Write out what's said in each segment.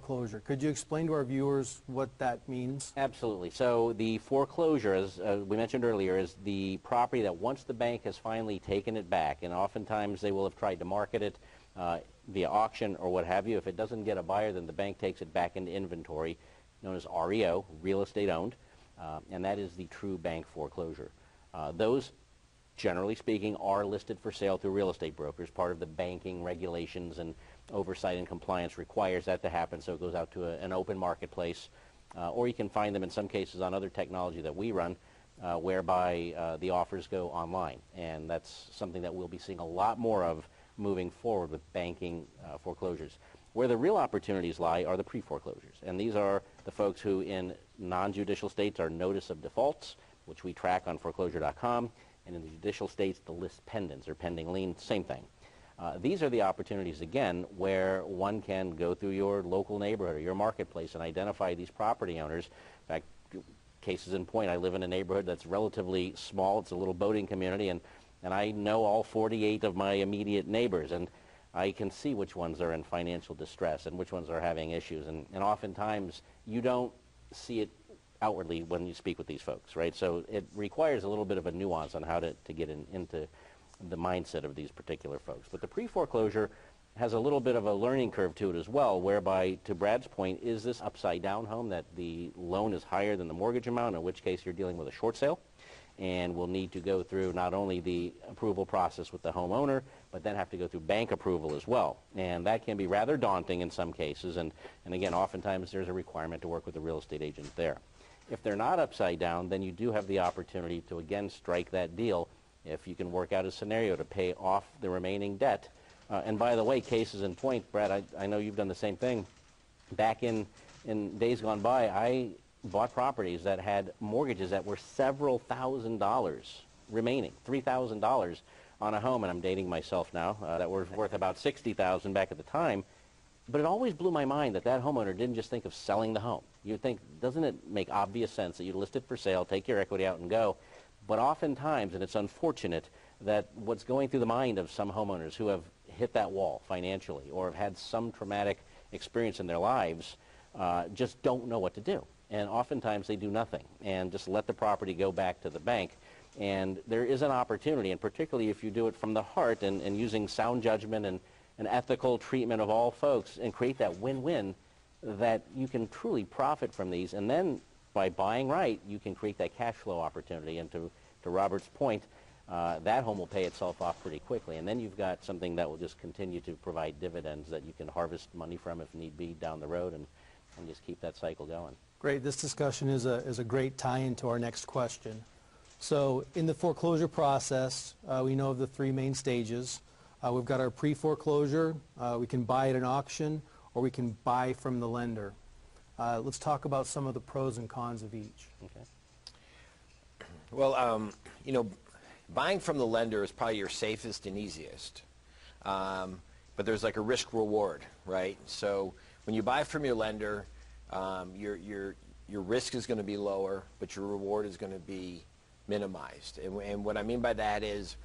Foreclosure. Could you explain to our viewers what that means? Absolutely. So the foreclosure, as we mentioned earlier, is the property that once the bank has finally taken it back, and oftentimes they will have tried to market it via auction or what have you. If it doesn't get a buyer, then the bank takes it back into inventory, known as REO, real estate owned, and that is the true bank foreclosure. Those, generally speaking, are listed for sale through real estate brokers. Part of the banking regulations and oversight and compliance requires that to happen, so it goes out to an open marketplace, or you can find them in some cases on other technology that we run, whereby the offers go online, and that's something that we'll be seeing a lot more of moving forward with banking foreclosures. Where the real opportunities lie are the pre-foreclosures, and these are the folks who in non-judicial states are notice of defaults, which we track on foreclosure.com, and in the judicial states, the list pendants or pending lien, same thing. These are the opportunities, again, where one can go through your local neighborhood or your marketplace and identify these property owners. In fact, cases in point, I live in a neighborhood that's relatively small. It's a little boating community, and I know all 48 of my immediate neighbors, and I can see which ones are in financial distress and which ones are having issues. And oftentimes, you don't see it outwardly when you speak with these folks, right? So it requires a little bit of a nuance on how to get into the mindset of these particular folks. But the pre-foreclosure has a little bit of a learning curve to it as well, whereby, to Brad's point, is this upside-down home that the loan is higher than the mortgage amount, in which case you're dealing with a short sale, and will need to go through not only the approval process with the homeowner, but then have to go through bank approval as well. And that can be rather daunting in some cases, and again, oftentimes there's a requirement to work with a real estate agent there. If they're not upside down, then you do have the opportunity to, again, strike that deal if you can work out a scenario to pay off the remaining debt. And by the way, cases in point, Brad, I know you've done the same thing. Back in days gone by, I bought properties that had mortgages that were several $1,000s remaining, $3,000 on a home, and I'm dating myself now, that was worth about $60,000 back at the time. But it always blew my mind that homeowner didn't just think of selling the home. You'd think, doesn't it make obvious sense that you list it for sale, take your equity out and go? But oftentimes, and it's unfortunate, that what's going through the mind of some homeowners who have hit that wall financially or have had some traumatic experience in their lives just don't know what to do. And oftentimes they do nothing and just let the property go back to the bank. And there is an opportunity, and particularly if you do it from the heart and using sound judgment and ethical treatment of all folks, and create that win-win, that you can truly profit from these. And then by buying right, you can create that cash flow opportunity. And to Robert's point, that home will pay itself off pretty quickly. And then you've got something that will just continue to provide dividends that you can harvest money from if need be down the road, and just keep that cycle going. Great. This discussion is a great tie-in to our next question. So in the foreclosure process, we know of the three main stages. We've got our pre-foreclosure. We can buy at an auction, or we can buy from the lender. Let's talk about some of the pros and cons of each. Okay. Well, buying from the lender is probably your safest and easiest. But there's like a risk reward, right? So when you buy from your lender, your risk is going to be lower, but your reward is going to be minimized. And what I mean by that is,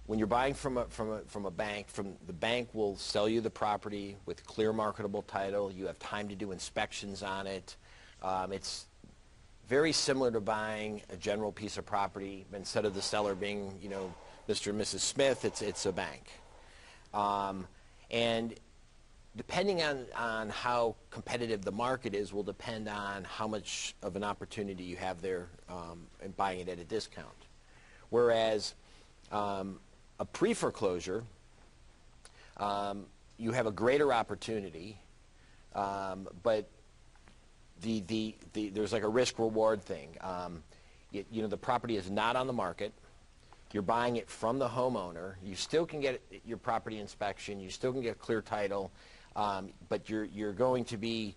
when you're buying from a bank, the bank will sell you the property with clear marketable title. You have time to do inspections on it. It's very similar to buying a general piece of property. Instead of the seller being, Mr. and Mrs. Smith, it's a bank. And depending on how competitive the market is will depend on how much of an opportunity you have there in buying it at a discount. Whereas a pre-foreclosure, you have a greater opportunity, but there's like a risk-reward thing. The property is not on the market. You're buying it from the homeowner. You still can get your property inspection. You still can get clear title, but you're going to be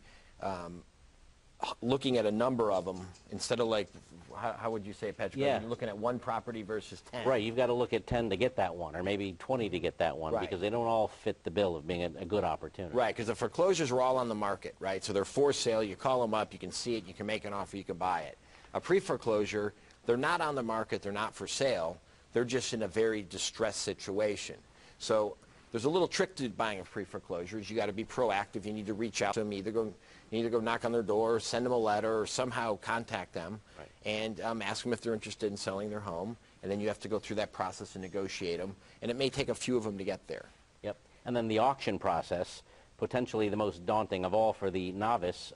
looking at a number of them instead of like, how would you say it, Patrick? Yeah. You're looking at one property versus 10. Right, you've got to look at 10 to get that one, or maybe 20 to get that one, right, because they don't all fit the bill of being a good opportunity. Right, because the foreclosures are all on the market, right? So they're for sale. You call them up, you can see it, you can make an offer, you can buy it. A pre-foreclosure, they're not on the market, they're not for sale. They're just in a very distressed situation. So there's a little trick to buying a pre-foreclosure. Is you got to be proactive. You need to reach out to them. You need to go knock on their door, send them a letter, or somehow contact them, right, and ask them if they're interested in selling their home. And then you have to go through that process and negotiate them. And it may take a few of them to get there. Yep. And then the auction process, potentially the most daunting of all for the novice.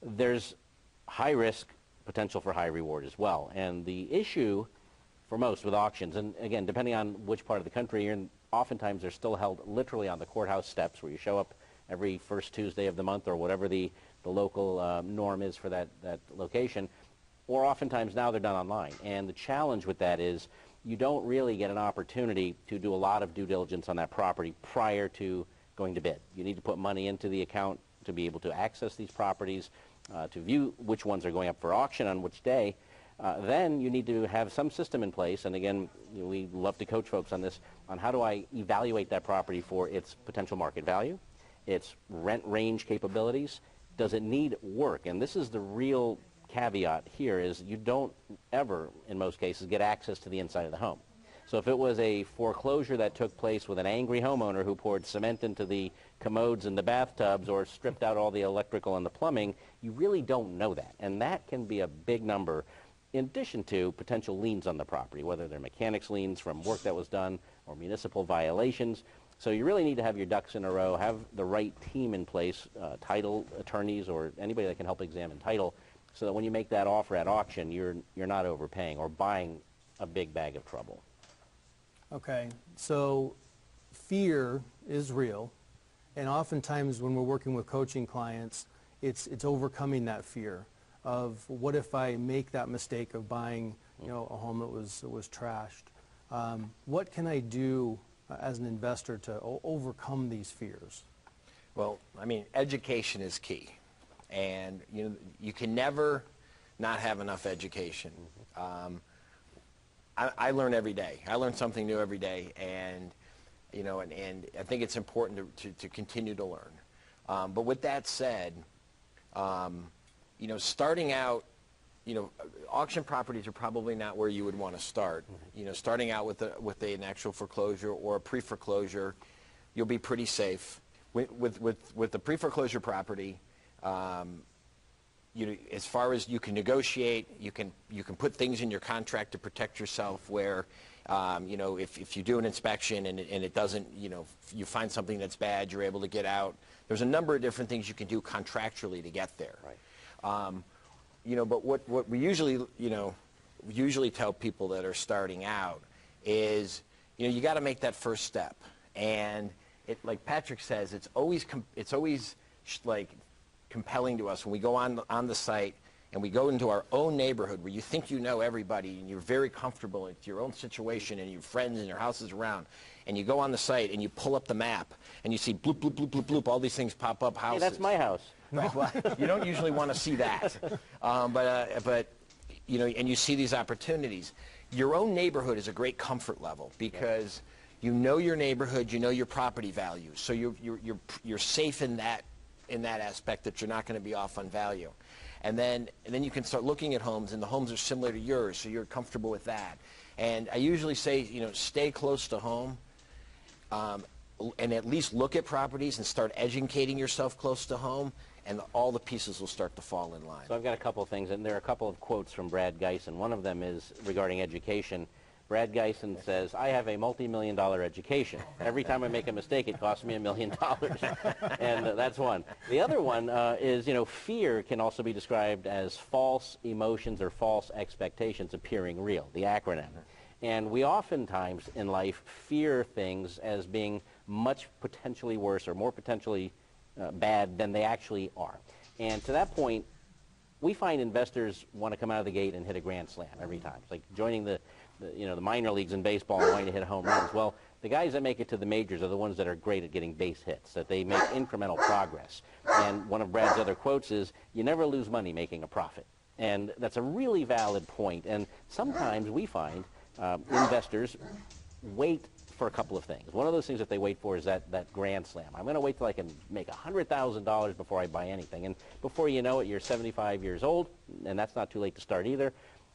There's high risk, potential for high reward as well. And the issue for most with auctions, and again, depending on which part of the country you're in, oftentimes they're still held literally on the courthouse steps, where you show up every first Tuesday of the month, or whatever the local norm is for that location. Or oftentimes now they're done online. And the challenge with that is you don't really get an opportunity to do a lot of due diligence on that property prior to going to bid. You need to put money into the account to be able to access these properties, to view which ones are going up for auction on which day. Then you need to have some system in place, and again, we love to coach folks on this, on how do I evaluate that property for its potential market value, its rent range capabilities, does it need work? And this is the real caveat here, is you don't ever, in most cases, get access to the inside of the home. So if it was a foreclosure that took place with an angry homeowner who poured cement into the commodes and the bathtubs, or stripped out all the electrical and the plumbing, you really don't know that. And that can be a big number, in addition to potential liens on the property, whether they're mechanics liens from work that was done or municipal violations. So you really need to have your ducks in a row, have the right team in place, title attorneys or anybody that can help examine title, so that when you make that offer at auction, you're not overpaying or buying a big bag of trouble. Okay, so fear is real, and oftentimes when we're working with coaching clients, it's overcoming that fear of, what if I make that mistake of buying, a home that was trashed? What can I do as an investor to overcome these fears? Well, I mean, education is key, and you can never not have enough education. I learn every day. I learn something new every day, and and I think it's important to continue to learn. But with that said, starting out, auction properties are probably not where you would want to start. Starting out with an actual foreclosure or a pre-foreclosure, you'll be pretty safe. With the pre-foreclosure property, as far as you can negotiate, you can put things in your contract to protect yourself where, if you do an inspection and it doesn't, you find something that's bad, you're able to get out. There's a number of different things you can do contractually to get there. Right. But what we usually tell people that are starting out is, you got to make that first step. And like Patrick says, it's always like compelling to us when we go on the site and we go into our own neighborhood where you think you know everybody and you're very comfortable with your own situation and your friends and your houses around, and you go on the site and you pull up the map and you see bloop, bloop, bloop, bloop, bloop, all these things pop up, houses. Hey, that's my house. Right, well, you don't usually want to see that, but and you see these opportunities. Your own neighborhood is a great comfort level because you know your neighborhood, you know your property value, so you're safe in that aspect, that you're not going to be off on value. And then you can start looking at homes, and the homes are similar to yours, so you're comfortable with that. And I usually say, stay close to home, and at least look at properties and start educating yourself close to home, and all the pieces will start to fall in line. So I've got a couple of things, and there are a couple of quotes from Brad Geisen. One of them is regarding education. Brad Geisen says, I have a multi-million-dollar education. Every time I make a mistake, it costs me $1 million. And that's one. The other one is, fear can also be described as false emotions or false expectations appearing real, the acronym. And we oftentimes in life fear things as being much potentially worse or more potentially bad than they actually are. And to that point, we find investors want to come out of the gate and hit a grand slam every time. It's like joining the minor leagues in baseball and wanting to hit home runs. Well, the guys that make it to the majors are the ones that are great at getting base hits, that they make incremental progress. And one of Brad's other quotes is, you never lose money making a profit. And that's a really valid point. And sometimes we find investors wait for a couple of things. One of those things that they wait for is that grand slam. I'm going to wait till I can make $100,000 before I buy anything. And before you know it, you're 75 years old, and that's not too late to start either.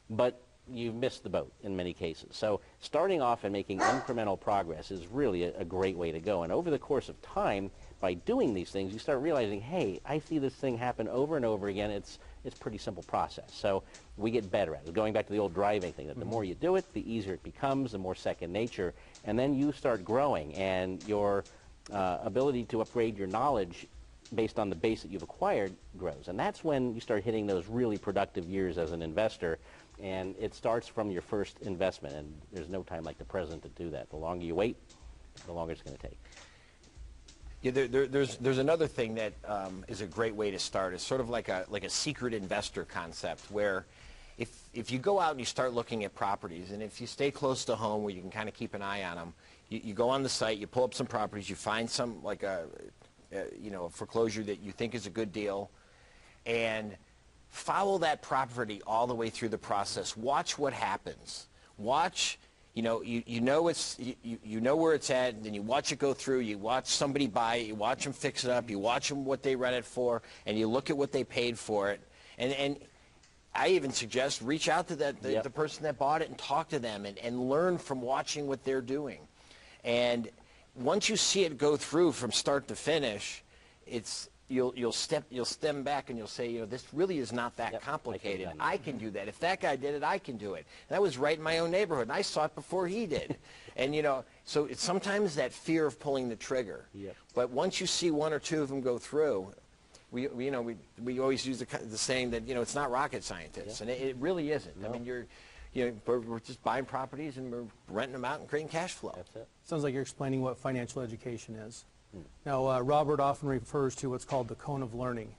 But you've missed the boat in many cases. So starting off and making incremental progress is really a great way to go. And over the course of time, by doing these things, you start realizing, hey, I see this thing happen over and over again. It's a pretty simple process. So we get better at it. Going back to the old driving thing, that the more you do it, the easier it becomes, the more second nature. And then you start growing, and your ability to upgrade your knowledge based on the base that you've acquired grows. And that's when you start hitting those really productive years as an investor. And it starts from your first investment. And there's no time like the present to do that. The longer you wait, the longer it's going to take. Yeah, there's another thing that is a great way to start. It's sort of like a secret investor concept, where if you go out and you start looking at properties, and if you stay close to home where you can kind of keep an eye on them, you go on the site, you pull up some properties, you find some, like a foreclosure that you think is a good deal, and follow that property all the way through the process. Watch what happens. Watch. You know where it's at, and then you watch it go through. You watch somebody buy it. You watch them fix it up. You watch them what they rent it for, and you look at what they paid for it. And I even suggest reach out to the person that bought it and talk to them and learn from watching what they're doing. And once you see it go through from start to finish, you'll stem back and you'll say, this really is not that complicated. I can do that. If that guy did it, I can do it. And that was right in my own neighborhood, and I saw it before he did. And so it's sometimes that fear of pulling the trigger. Yep. But once you see one or two of them go through, we always use the saying that it's not rocket scientists, and it really isn't. No. I mean, we're just buying properties and we're renting them out and creating cash flow. That's it. Sounds like you're explaining what financial education is. Now, Robert often refers to what's called the cone of learning,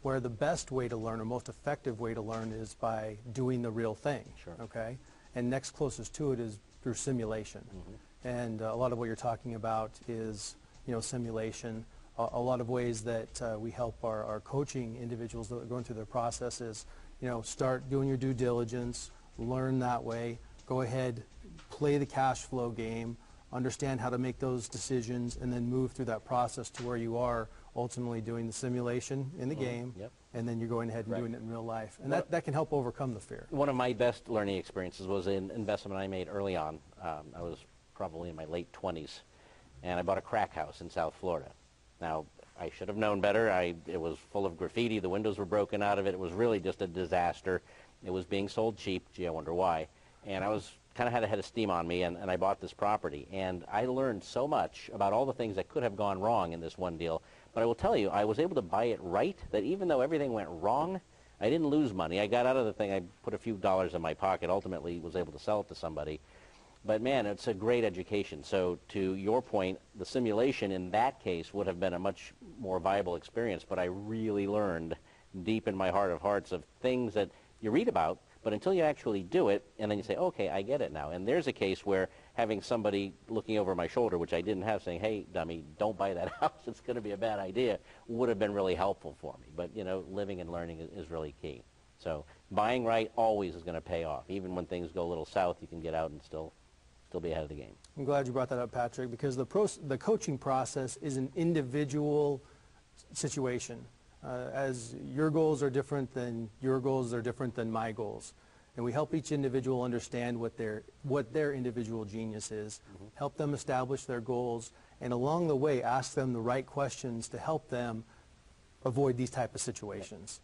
where the best way to learn or most effective way to learn is by doing the real thing. Sure. Okay? And next closest to it is through simulation. And a lot of what you're talking about is, simulation. A lot of ways that we help our coaching individuals that are going through their processes, start doing your due diligence, learn that way, go ahead, play the cash flow game, understand how to make those decisions, and then move through that process to where you are ultimately doing the simulation in the game, and then you're going ahead and doing it in real life. And that can help overcome the fear. One of my best learning experiences was an investment I made early on. I was probably in my late 20s, and I bought a crack house in South Florida. Now, I should have known better. It was full of graffiti. The windows were broken out of it. It was really just a disaster. It was being sold cheap. Gee, I wonder why. And I was kind of had a head of steam on me, and I bought this property. And I learned so much about all the things that could have gone wrong in this one deal. But I will tell you, I was able to buy it right, that even though everything went wrong, I didn't lose money. I got out of the thing. I put a few dollars in my pocket, ultimately was able to sell it to somebody. But, man, it's a great education. So to your point, the simulation in that case would have been a much more viable experience. But I really learned deep in my heart of hearts of things that you read about, but until you actually do it, and then you say, okay, I get it now. And there's a case where having somebody looking over my shoulder, which I didn't have, saying, hey, dummy, don't buy that house, it's going to be a bad idea, would have been really helpful for me. But, living and learning is really key. So buying right always is going to pay off. Even when things go a little south, you can get out and still be ahead of the game. I'm glad you brought that up, Patrick, because the coaching process is an individual situation. As your goals are different than your goals are different than my goals. And we help each individual understand what their individual genius is, help them establish their goals, and along the way ask them the right questions to help them avoid these type of situations.